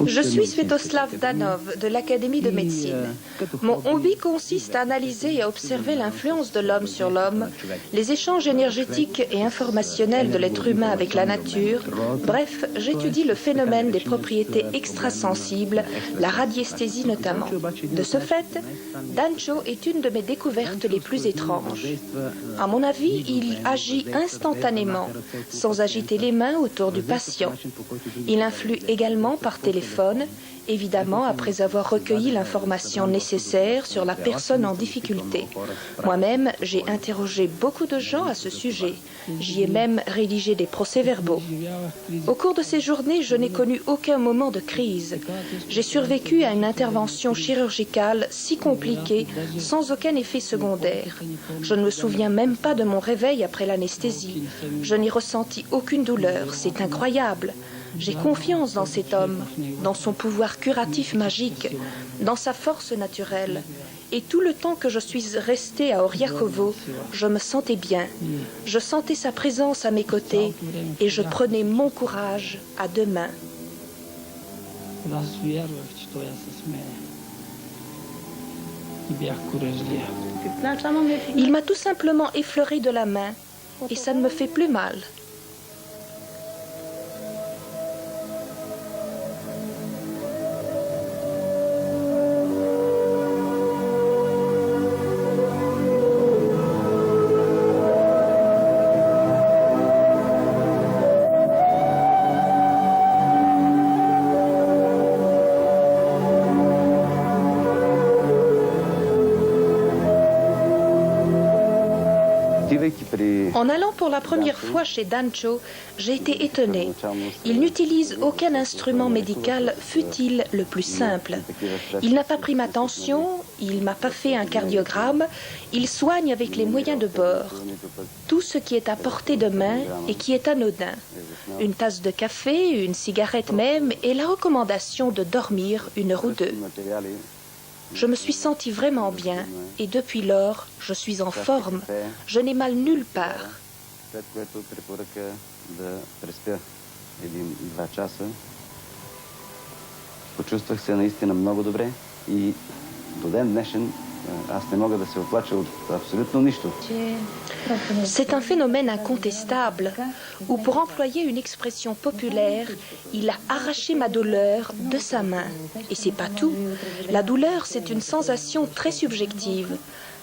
Je suis Svetoslav Danov de l'Académie de médecine. Mon hobby consiste à analyser et à observer l'influence de l'homme sur l'homme, les échanges énergétiques et informationnels de l'être humain avec la nature. Bref, j'étudie le phénomène des propriétés extrasensibles, la radiesthésie notamment. De ce fait, Dancho est une de mes découvertes les plus étranges. À mon avis, il agit instantanément, sans agiter les mains autour du patient. Il influe également par téléphone, évidemment après avoir recueilli l'information nécessaire sur la personne en difficulté. Moi-même, j'ai interrogé beaucoup de gens à ce sujet. J'y ai même rédigé des procès-verbaux. Au cours de ces journées, je n'ai connu aucun moment de crise. J'ai survécu à une intervention chirurgicale si compliquée, sans aucun effet secondaire. Je ne me souviens même pas de mon réveil après l'anesthésie. Je n'ai ressenti aucune douleur. C'est incroyable. J'ai confiance dans cet homme, dans son pouvoir curatif magique, dans sa force naturelle. Et tout le temps que je suis restée à Oryakovo, je me sentais bien. Je sentais sa présence à mes côtés et je prenais mon courage à deux mains. Il m'a tout simplement effleuré de la main et ça ne me fait plus mal. En allant pour la première fois chez Dancho, j'ai été étonnée. Il n'utilise aucun instrument médical, fût-il le plus simple. Il n'a pas pris ma tension, il m'a pas fait un cardiogramme, il soigne avec les moyens de bord. Tout ce qui est à portée de main et qui est anodin. Une tasse de café, une cigarette même, et la recommandation de dormir une heure ou deux. Je me suis sentie vraiment bien et depuis lors, je suis en forme. Je n'ai mal nulle part. C'est un phénomène incontestable où, pour employer une expression populaire, il a arraché ma douleur de sa main. Et c'est pas tout. La douleur, c'est une sensation très subjective.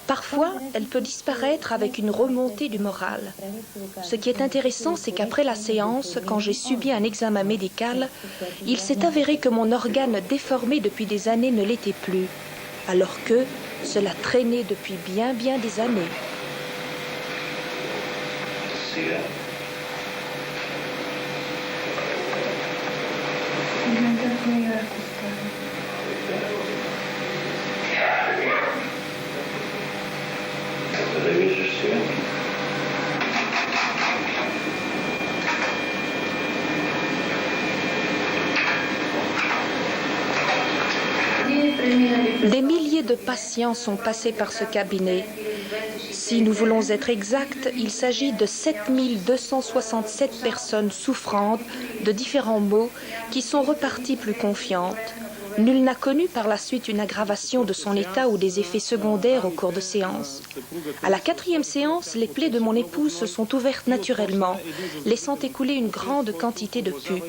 Parfois, elle peut disparaître avec une remontée du moral. Ce qui est intéressant, c'est qu'après la séance, quand j'ai subi un examen médical, il s'est avéré que mon organe déformé depuis des années ne l'était plus, alors que cela traînait depuis bien des années. Des milliers de patients sont passés par ce cabinet. Si nous voulons être exacts, il s'agit de 7267 personnes souffrantes de différents maux qui sont reparties plus confiantes. Nul n'a connu par la suite une aggravation de son état ou des effets secondaires au cours de séances. À la 4e séance, les plaies de mon épouse se sont ouvertes naturellement, laissant écouler une grande quantité de pus.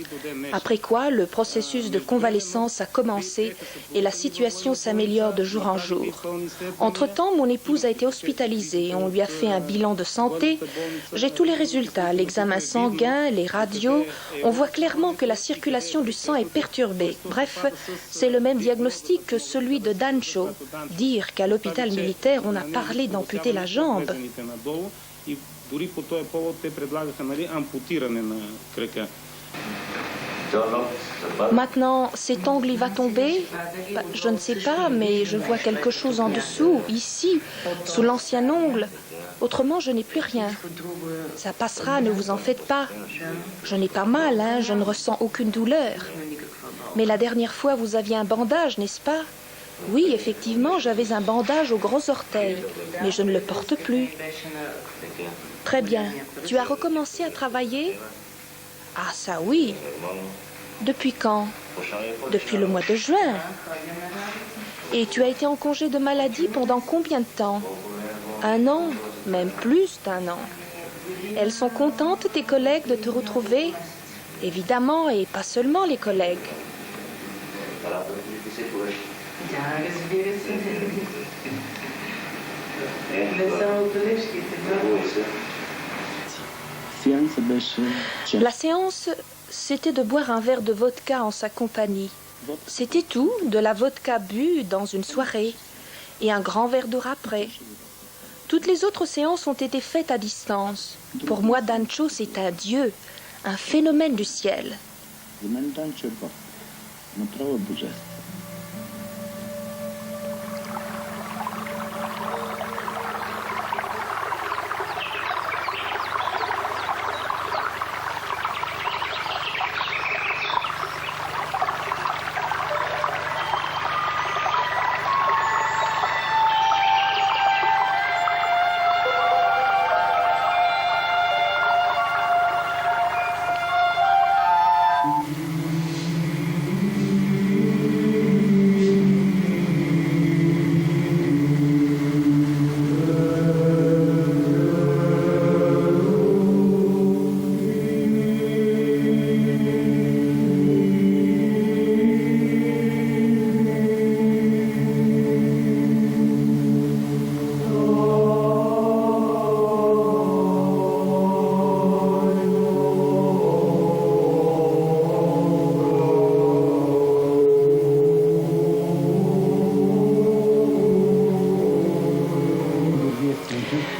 Après quoi, le processus de convalescence a commencé et la situation s'améliore de jour en jour. Entre-temps, mon épouse a été hospitalisée. On lui a fait un bilan de santé. J'ai tous les résultats, l'examen sanguin, les radios. On voit clairement que la circulation du sang est perturbée. Bref, c'est le même diagnostic que celui de Dancho. Dire qu'à l'hôpital militaire, on a parlé d'amputer la jambe. Maintenant, cet ongle, il va tomber? Je ne sais pas, mais je vois quelque chose en dessous, ici, sous l'ancien ongle. Autrement, je n'ai plus rien. Ça passera, ne vous en faites pas. Je n'ai pas mal, je ne ressens aucune douleur. Mais la dernière fois, vous aviez un bandage, n'est-ce pas? Oui, effectivement, j'avais un bandage au gros orteil, mais je ne le porte plus. Très bien. Tu as recommencé à travailler? Ah, ça oui. Depuis quand? Depuis le mois de juin. Et tu as été en congé de maladie pendant combien de temps? 1 an, même plus d'1 an. Elles sont contentes, tes collègues, de te retrouver? Évidemment, et pas seulement les collègues. La séance, c'était de boire un verre de vodka en sa compagnie. C'était tout, de la vodka bue dans une soirée, et un grand verre d'eau après. Toutes les autres séances ont été faites à distance. Pour moi, Dancho, c'est un dieu, un phénomène du ciel.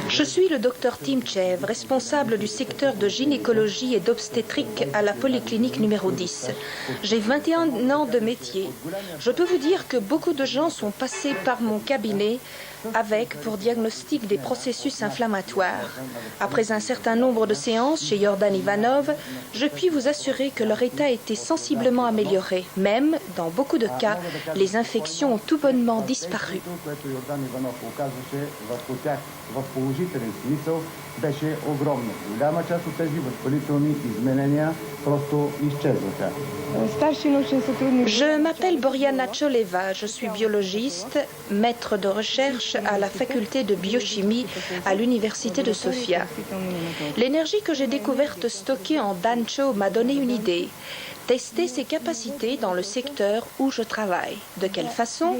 Je suis le docteur Timchev, responsable du secteur de gynécologie et d'obstétrique à la polyclinique numéro 10. J'ai 21 ans de métier. Je peux vous dire que beaucoup de gens sont passés par mon cabinet pour diagnostic des processus inflammatoires. Après un certain nombre de séances chez Yordan Ivanov, je puis vous assurer que leur état était sensiblement amélioré. Même, dans beaucoup de cas, les infections ont tout bonnement disparu. Je m'appelle Boriana Choleva, je suis biologiste, maître de recherche à la faculté de biochimie à l'université de Sofia. L'énergie que j'ai découverte stockée en Dancho m'a donné une idée. Tester ses capacités dans le secteur où je travaille. De quelle façon?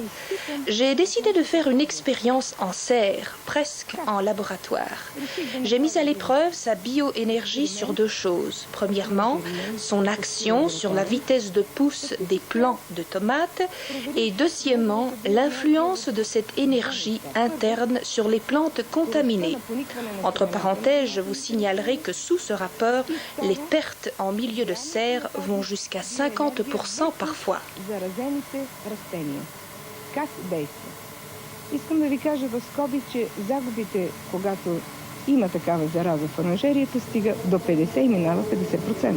J'ai décidé de faire une expérience en serre, presque en laboratoire. J'ai mis à l'épreuve sa bioénergie sur 2 choses. Premièrement, son action sur la vitesse de pousse des plants de tomates et deuxièmement, l'influence de cette énergie interne sur les plantes contaminées. Entre parenthèses, je vous signalerai que sous ce rapport, les pertes en milieu de serre vont jusqu'à 50% parfois. Искам да ви кажа в скоби, че загубите, когато има такава зараза в оранжерията, стига до 50 и минава 50%.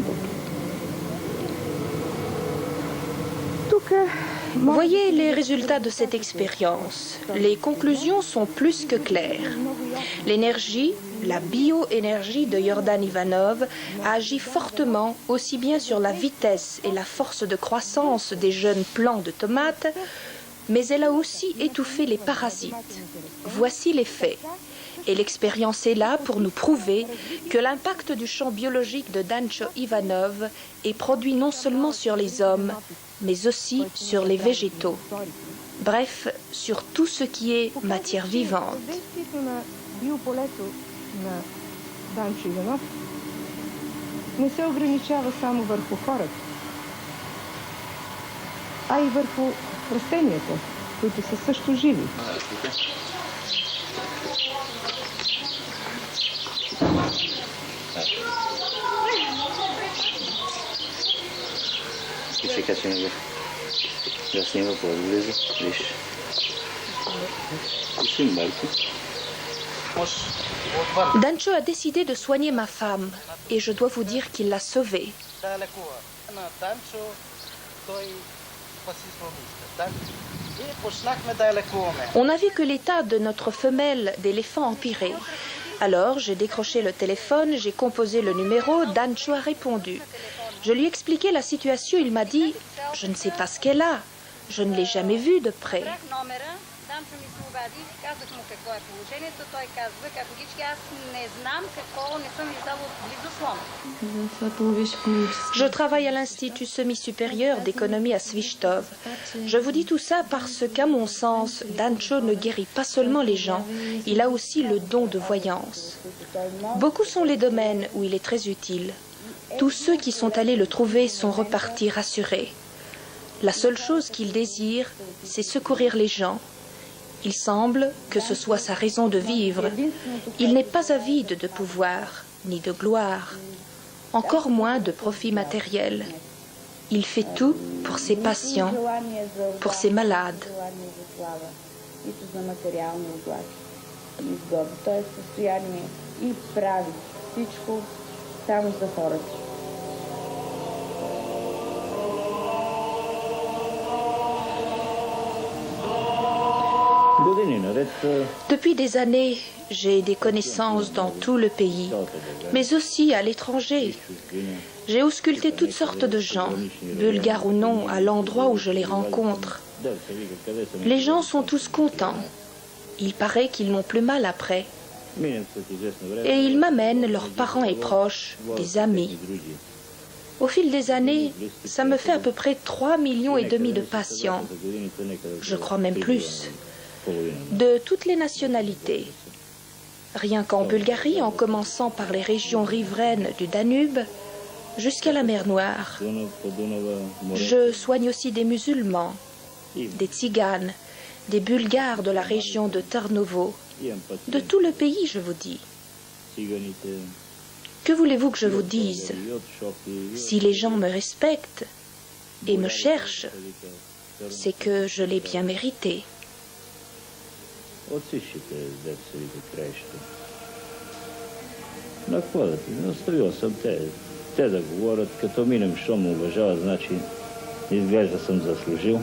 Voyez les résultats de cette expérience. Les conclusions sont plus que claires. L'énergie, la bioénergie de Yordan Ivanov a agi fortement aussi bien sur la vitesse et la force de croissance des jeunes plants de tomates, mais elle a aussi étouffé les parasites. Voici les faits. Et l'expérience est là pour nous prouver que l'impact du champ biologique de Dancho Ivanov est produit non seulement sur les hommes, mais aussi sur les végétaux. Bref, sur tout ce qui est matière vivante. Не се ограничава само върху хората, а и върху растенията, които са също живи. Dancho a décidé de soigner ma femme et je dois vous dire qu'il l'a sauvée. On a vu que l'état de notre femelle d'éléphant empirait. Alors, j'ai décroché le téléphone, j'ai composé le numéro, Dancho a répondu. Je lui ai expliqué la situation, il m'a dit « Je ne sais pas ce qu'elle a, je ne l'ai jamais vue de près ». Je travaille à l'Institut semi-supérieur d'économie à Svichtov. Je vous dis tout ça parce qu'à mon sens, Dancho ne guérit pas seulement les gens, il a aussi le don de voyance. Beaucoup sont les domaines où il est très utile. Tous ceux qui sont allés le trouver sont repartis rassurés. La seule chose qu'il désire, c'est secourir les gens. Il semble que ce soit sa raison de vivre. Il n'est pas avide de pouvoir, ni de gloire, encore moins de profit matériel. Il fait tout pour ses patients, pour ses malades. Depuis des années, j'ai des connaissances dans tout le pays, mais aussi à l'étranger. J'ai ausculté toutes sortes de gens, bulgares ou non, à l'endroit où je les rencontre. Les gens sont tous contents. Il paraît qu'ils n'ont plus mal après. Et ils m'amènent leurs parents et proches, des amis. Au fil des années, ça me fait à peu près 3,5 millions de patients. Je crois même plus. De toutes les nationalités. Rien qu'en Bulgarie, en commençant par les régions riveraines du Danube, jusqu'à la mer Noire. Je soigne aussi des musulmans, des tziganes, des Bulgares de la région de Tarnovo, de tout le pays, je vous dis. Que voulez-vous que je vous dise? Si les gens me respectent et me cherchent, c'est que je l'ai bien mérité. От всичките децовите краища. На какво да ти? Оставил съм те да говорят, като минем, що му уважават, значи изглежда съм заслужил.